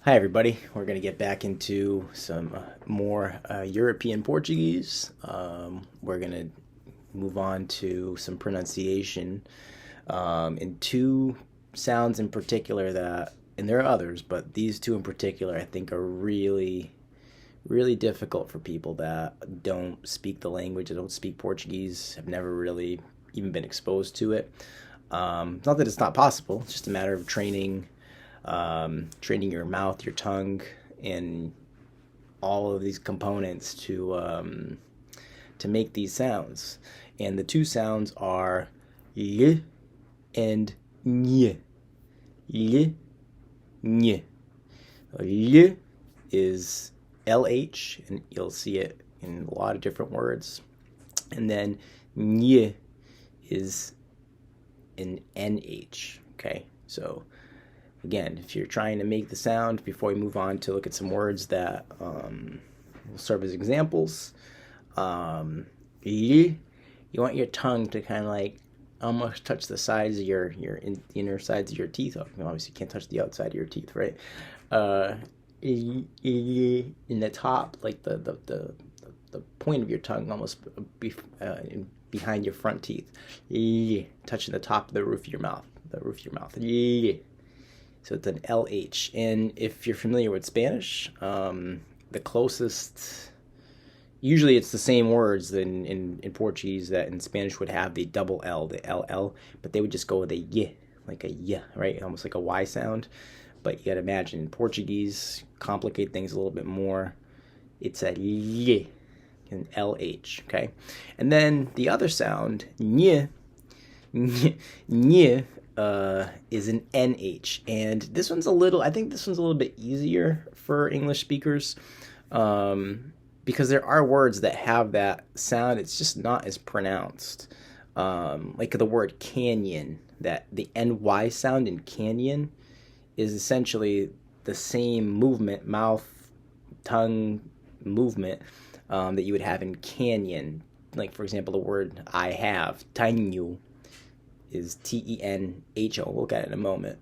Hi everybody, we're going to get back into some more European Portuguese. We're going to move on to some pronunciation in two sounds in particular that, and there are others, but these two in particular I think are really, really difficult for people that don't speak the language, that don't speak Portuguese, have never really even been exposed to it. Not that it's not possible, it's just a matter of training your mouth, your tongue, and all of these components to make these sounds. And the two sounds are y and ny. Y, ny. Y is LH, and you'll see it in a lot of different words. And then ny is an NH. Okay, so again, if you're trying to make the sound, before we move on to look at some words that will serve as examples, you want your tongue to kind of like almost touch the sides of your inner sides of your teeth. Obviously, you can't touch the outside of your teeth, right? In the top, like the point of your tongue, almost behind your front teeth, touching the top of the roof of your mouth, So it's an LH. And if you're familiar with Spanish, the closest, usually it's the same words in Portuguese that in Spanish would have the double L, the LL, but they would just go with a y, like a y, right? Almost like a Y sound. But you gotta imagine in Portuguese, complicate things a little bit more. It's a y, an LH, okay? And then the other sound, ny, ny, is an NH, and this one's I think this one's a little bit easier for English speakers, because there are words that have that sound. It's just not as pronounced, like the word canyon, that the NY sound in canyon is essentially the same movement, mouth, tongue movement, that you would have in canyon. Like, for example, the word I have, tainho, is Tenho. We'll look at it in a moment.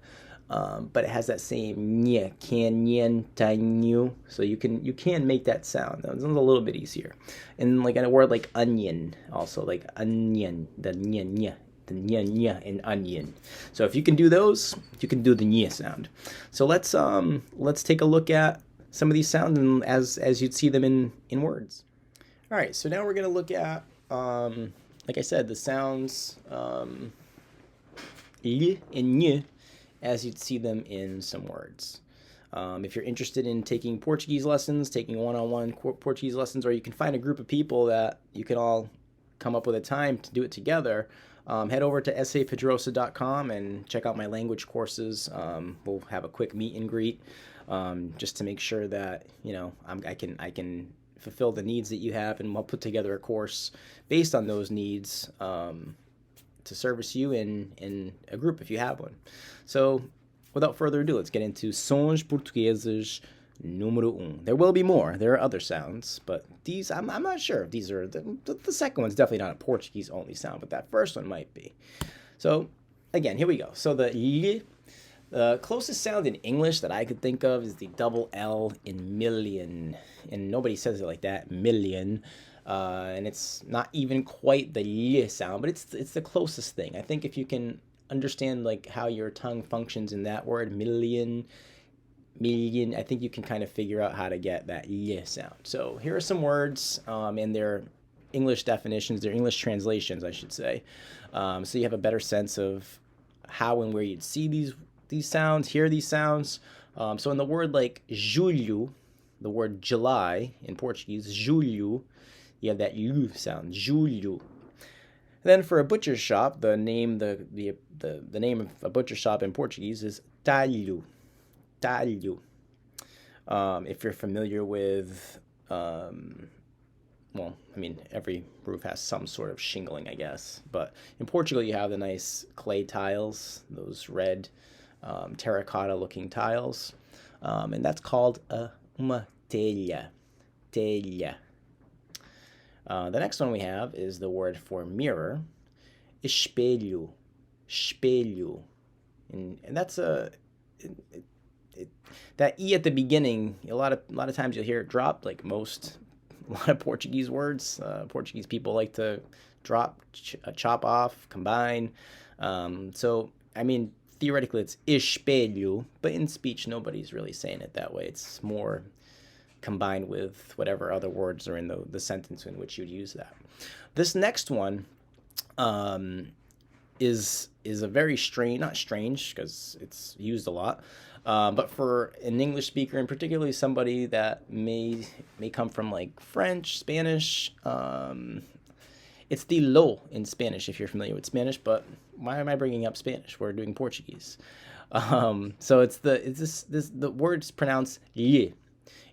But it has that same nya, canyon, tainho. So you can make that sound. That one's a little bit easier. And like in a word like onion, also like onion, the nya, the nya in onion. So if you can do those, you can do the nya sound. So let's take a look at some of these sounds and as you'd see them in words. All right, so now we're gonna look at, like I said, the sounds y and ny as you'd see them in some words. If you're interested in taking Portuguese lessons, taking one-on-one Portuguese lessons, or you can find a group of people that you can all come up with a time to do it together, head over to sapedrosa.com and check out my language courses. We'll have a quick meet and greet, just to make sure that I can fulfill the needs that you have, and we'll put together a course based on those needs, to service you in a group if you have one. So without further ado, let's get into Sons Portugueses número 1. There will be more. There are other sounds, but these, I'm not sure if these are, the second one's definitely not a Portuguese only sound, but that first one might be. So again, here we go. So the closest sound in English that I could think of is the double L in million, and nobody says it like that, million. And it's not even quite the y sound, but it's the closest thing. I think if you can understand like how your tongue functions in that word, million, I think you can kind of figure out how to get that y sound. So here are some words, and their English definitions, their English translations, I should say, so you have a better sense of how and where you'd see these sounds, hear these sounds. So in the word like julho, the word July in Portuguese, julho, you have that u sound, julho. Then for a butcher's shop, the name of a butcher shop in Portuguese is talho. Talho. If you're familiar with, every roof has some sort of shingling, I guess. But in Portugal, you have the nice clay tiles, those red terracotta-looking tiles, and that's called uma telha. Telha. The next one we have is the word for mirror, espelho, espelho, and that's that E at the beginning, a lot of times you'll hear it dropped, like a lot of Portuguese words. Portuguese people like to drop, chop off, combine. So, I mean, theoretically it's espelho, but in speech, nobody's really saying it that way. It's more combined with whatever other words are in the sentence in which you'd use that. This next one is a very strange, not strange because it's used a lot, but for an English speaker, and particularly somebody that may come from like French, Spanish. It's the lo in Spanish if you're familiar with Spanish, but why am I bringing up Spanish? We're doing Portuguese. So the word's pronounced ye,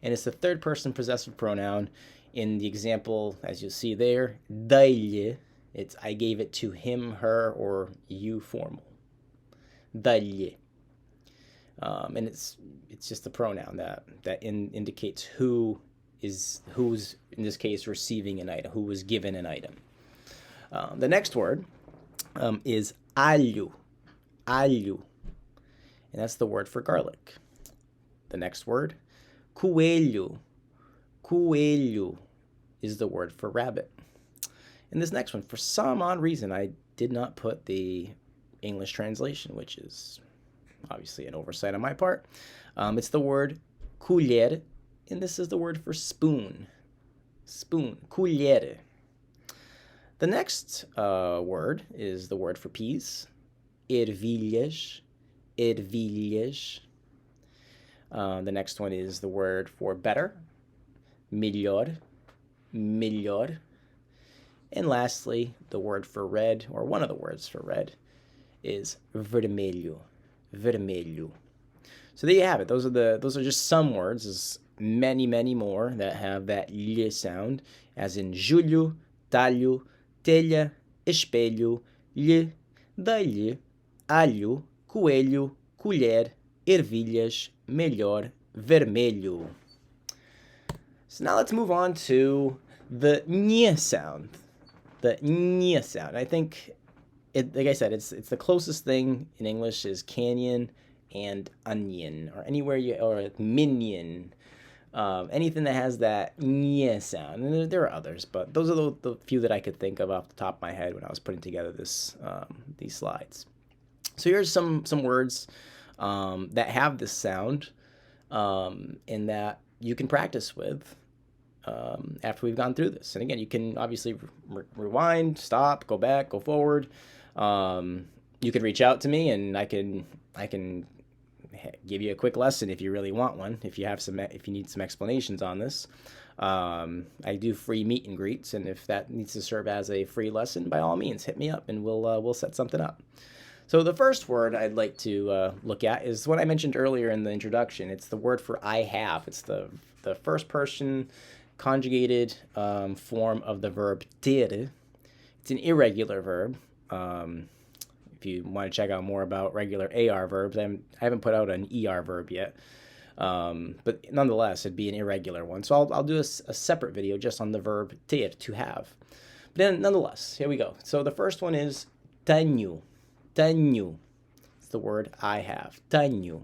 and it's the third person possessive pronoun. In the example, as you'll see there, dai-lhe, it's I gave it to him, her, or you formal. Dai-lhe. And it's just the pronoun that indicates who's in this case receiving an item, who was given an item. The next word is alho, and that's the word for garlic. The next word, coelho, is the word for rabbit. And this next one, for some odd reason, I did not put the English translation, which is obviously an oversight on my part. It's the word colher, and this is the word for spoon. Spoon, colher. The next word is the word for peas, ervilhas. The next one is the word for better, melhor. And lastly, the word for red, or one of the words for red, is vermelho. So there you have it. Those are just some words. There's many more that have that lhe sound, as in julho, talho, telha, espelho, lhe, dai-lhe, alho, coelho, colher, ervilhas, melhor, vermelho. So now let's move on to the ñ sound. The ñ sound. I think, like I said, it's the closest thing in English is canyon and onion, or or minion. Anything that has that ñ sound. And there are others, but those are the few that I could think of off the top of my head when I was putting together these slides. So here's some words that have this sound, and that you can practice with after we've gone through this. And again, you can obviously rewind, stop, go back, go forward. You can reach out to me, and I can give you a quick lesson if you really want one. If you need some explanations on this, I do free meet and greets, and if that needs to serve as a free lesson, by all means, hit me up, and we'll set something up. So the first word I'd like to look at is what I mentioned earlier in the introduction. It's the word for I have. It's the first person conjugated form of the verb ter. It's an irregular verb. If you want to check out more about regular AR verbs, I haven't put out an ER verb yet. But nonetheless, it'd be an irregular one. So I'll do a separate video just on the verb ter, to have. But then nonetheless, here we go. So the first one is tenho. It's the word I have. Tenho.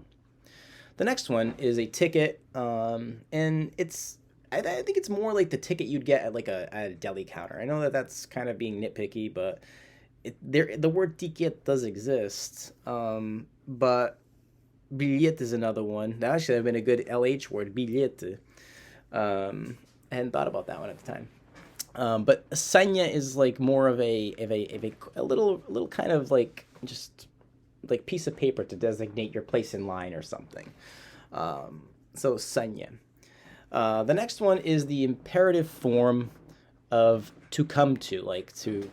The next one is a ticket, and I think it's more like the ticket you'd get at at a deli counter. I know that's kind of being nitpicky, but the word ticket does exist. But bilhete is another one. That actually have been a good LH word, bilhete. I hadn't thought about that one at the time. But senha is like more of a little kind of like just like piece of paper to designate your place in line or something. So senha. The next one is the imperative form of to come to, like to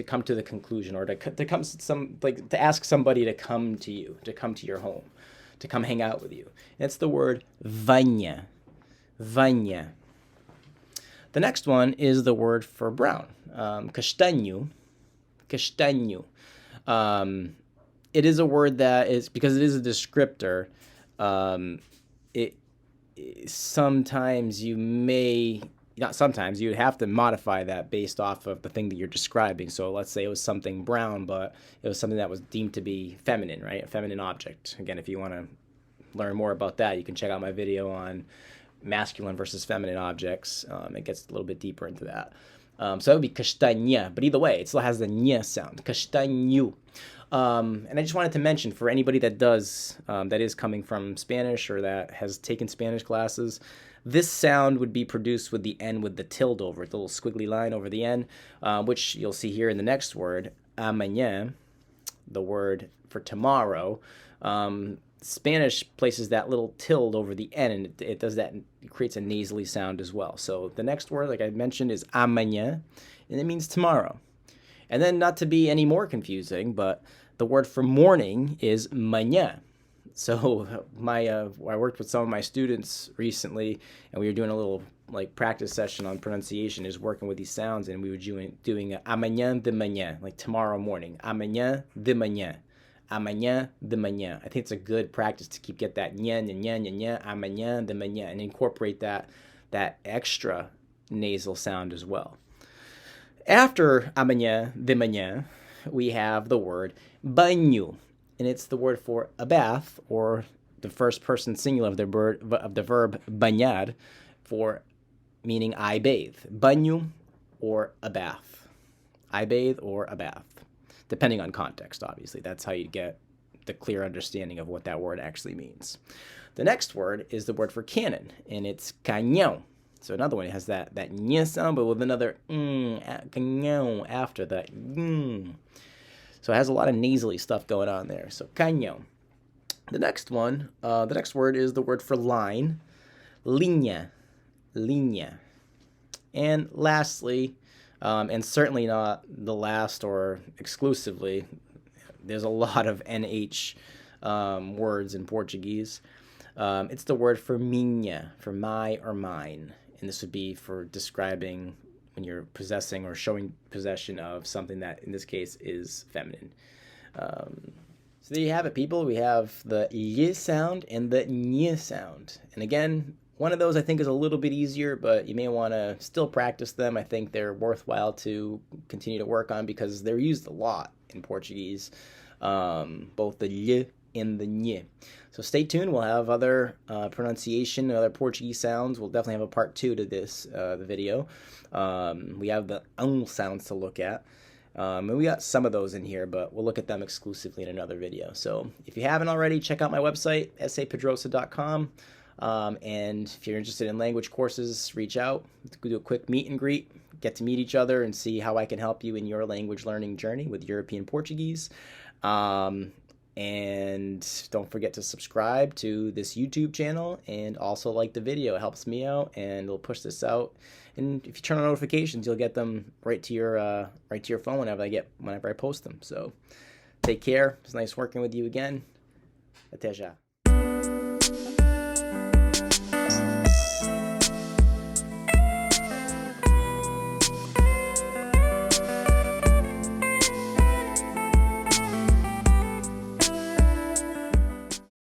come to the conclusion, or to come to ask somebody to come to you, to come to your home, to come hang out with you. That's the word venha. The next one is the word for brown, castanho. It is a word that is, because it is a descriptor, sometimes you'd have to modify that based off of the thing that you're describing. So let's say it was something brown, but it was something that was deemed to be feminine, right? A feminine object. Again, if you want to learn more about that, you can check out my video on masculine versus feminine objects. It gets a little bit deeper into that. So that would be castaña, but either way, it still has the ñ sound, castaño. And I just wanted to mention for anybody that does, that is coming from Spanish or that has taken Spanish classes, this sound would be produced with the N with the tilde over it, the little squiggly line over the N, which you'll see here in the next word, amanhã, the word for tomorrow. Spanish places that little tilde over the N, and it does that, it creates a nasally sound as well. So the next word, like I mentioned, is amanhã, and it means tomorrow. And then, not to be any more confusing, but the word for morning is manhã. So I worked with some of my students recently, and we were doing a little like practice session on pronunciation, is working with these sounds, and we were doing amanhã de manhã, like tomorrow morning, amanhã de manhã. Amanhã de manhã. I think it's a good practice to get that ña, ña, ña, ña, amanhã de manhã, and incorporate that extra nasal sound as well. After amanhã de manhã, we have the word banho, and it's the word for a bath, or the first person singular of the verb banhar, for meaning I bathe. Banho, or a bath. I bathe or a bath. Depending on context, obviously. That's how you get the clear understanding of what that word actually means. The next word is the word for cannon, and it's canhão. So another one, it has that ñ sound, but with another canhão after that. So it has a lot of nasally stuff going on there. So canhão. The next one, the next word is the word for line, linha, linha. And lastly, and certainly not the last or exclusively, there's a lot of NH words in Portuguese. It's the word for minha, for my or mine. And this would be for describing when you're possessing or showing possession of something that, in this case, is feminine. So there you have it, people. We have the y sound and the ñ sound. And again, one of those I think is a little bit easier, but you may want to still practice them. I think they're worthwhile to continue to work on because they're used a lot in Portuguese, both the y and the ñ. So stay tuned. We'll have other pronunciation, other Portuguese sounds. We'll definitely have a part 2 to this the video. We have the sounds to look at. And we got some of those in here, but we'll look at them exclusively in another video. So if you haven't already, check out my website, sapedrosa.com. And if you're interested in language courses, reach out, do a quick meet and greet, get to meet each other and see how I can help you in your language learning journey with European Portuguese. And don't forget to subscribe to this YouTube channel and also like the video. It helps me out and it'll push this out. And if you turn on notifications, you'll get them right to your phone whenever I post them. So take care. It's nice working with you again. Até já.